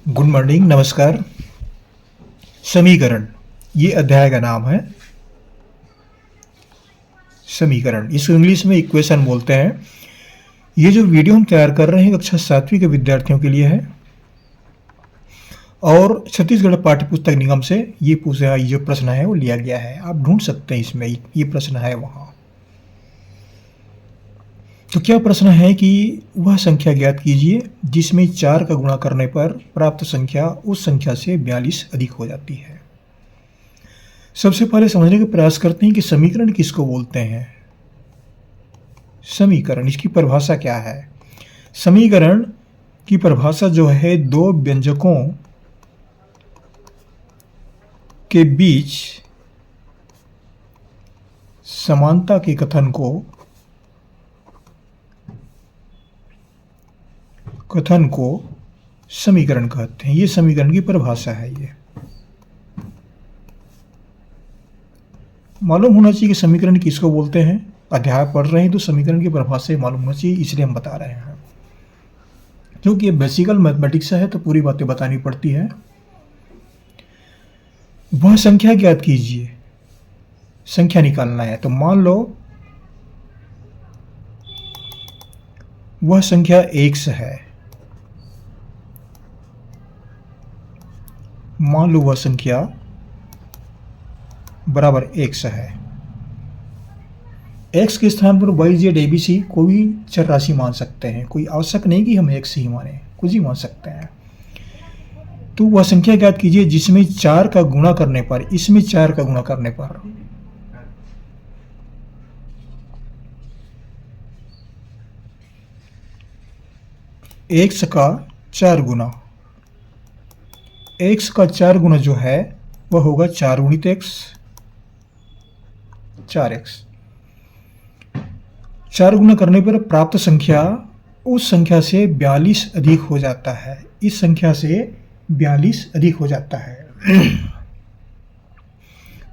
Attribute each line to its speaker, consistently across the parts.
Speaker 1: Good morning, नमस्कार। समीकरण, ये अध्याय का नाम है समीकरण। इसको इंग्लिश में इक्वेशन बोलते हैं। ये जो वीडियो हम तैयार कर रहे हैं कक्षा 7वीं के विद्यार्थियों के लिए है और छत्तीसगढ़ पाठ्य पुस्तक निगम से ये पूछा, ये जो प्रश्न है वो लिया गया है। आप ढूंढ सकते हैं इसमें, ये प्रश्न है वहाँ। तो क्या प्रश्न है कि वह संख्या ज्ञात कीजिए जिसमें 4 का गुणा करने पर प्राप्त संख्या उस संख्या से 42 अधिक हो जाती है। सबसे पहले समझने का प्रयास करते हैं कि समीकरण किसको बोलते हैं। समीकरण, इसकी परिभाषा क्या है। समीकरण की परिभाषा जो है, दो व्यंजकों के बीच समानता के कथन को समीकरण कहते हैं। ये समीकरण की परिभाषा है। ये मालूम होना चाहिए कि समीकरण किसको बोलते हैं। अध्याय पढ़ रहे हैं तो समीकरण की परिभाषा से मालूम होना चाहिए, इसलिए हम बता रहे हैं। क्योंकि ये बेसिकल मैथमेटिक्स है तो पूरी बातें बतानी पड़ती है। वह संख्या ज्ञात कीजिए, संख्या निकालना है। तो मान लो वह संख्या x है। मान लो वह संख्या बराबर x है। x के स्थान पर y, z, abc कोई चर राशि मान सकते हैं। कोई आवश्यक नहीं कि हम x ही माने, कुछ ही मान सकते हैं। तो वह संख्या ज्ञात कीजिए जिसमें 4 का गुणा करने पर, इसमें 4 का गुणा करने पर x का 4 गुना, x का 4 गुना जो है वह होगा 4 गुणित x, 4x। 4 गुना करने पर प्राप्त संख्या उस संख्या से 42 अधिक हो जाता है। इस संख्या से 42 अधिक हो जाता है।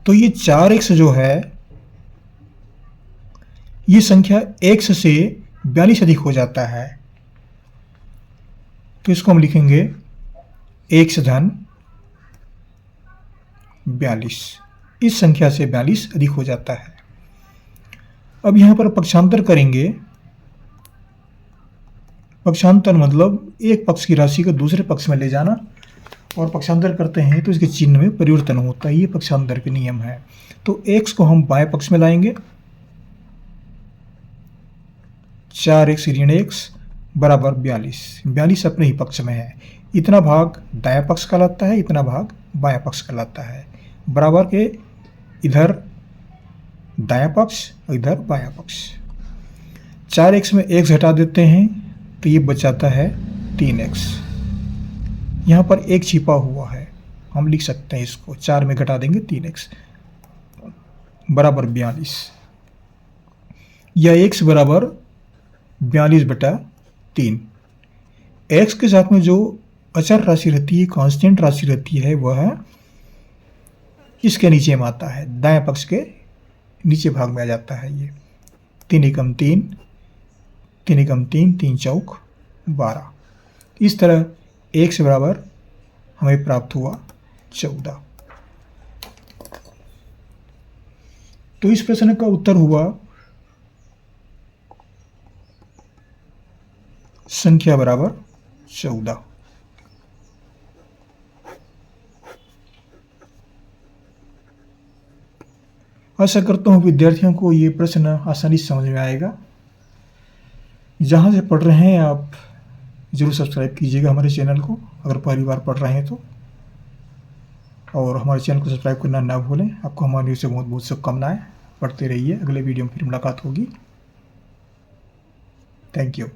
Speaker 1: तो ये 4x जो है, ये संख्या x से 42 अधिक हो जाता है। तो इसको हम लिखेंगे x धन 42। इस संख्या से 42 अधिक हो जाता है। अब यहां पर पक्षांतर करेंगे। पक्षांतर मतलब एक पक्ष की राशि को दूसरे पक्ष में ले जाना, और पक्षांतर करते हैं तो इसके चिन्ह में परिवर्तन होता है। ये पक्षांतर के नियम है। तो x को हम बाएं पक्ष में लाएंगे, 4x ऋण x बराबर 42। 42 अपने ही पक्ष में है। इतना भाग दायां पक्ष कहलाता है, इतना भाग बायां पक्ष कहलाता है। बराबर के इधर दायां पक्ष और इधर बायां पक्ष। 4x में x हटा देते हैं तो ये बचाता है 3x। यहाँ पर एक छिपा हुआ है, हम लिख सकते हैं इसको, 4 में घटा देंगे 3x बराबर 42। या x बराबर 42/3। x के साथ में जो अचर राशि रहती है, कांस्टेंट राशि रहती है, वह इसके नीचे में आता है, दाएं पक्ष के नीचे भाग में आ जाता है। ये 3 एकम 3, 3 एकम 3, 3 चौक 12। इस तरह x बराबर हमें प्राप्त हुआ 14। तो इस प्रश्न का उत्तर हुआ संख्या बराबर 14। आशा करता हूँ विद्यार्थियों को ये प्रश्न आसानी से समझ में आएगा। जहाँ से पढ़ रहे हैं आप जरूर सब्सक्राइब कीजिएगा हमारे चैनल को, अगर पहली बार पढ़ रहे हैं तो। और हमारे चैनल को सब्सक्राइब करना ना भूलें। आपको हमारी ओर से बहुत बहुत शुभकामनाएं। पढ़ते रहिए। अगले वीडियो में फिर मुलाकात होगी। Thank you.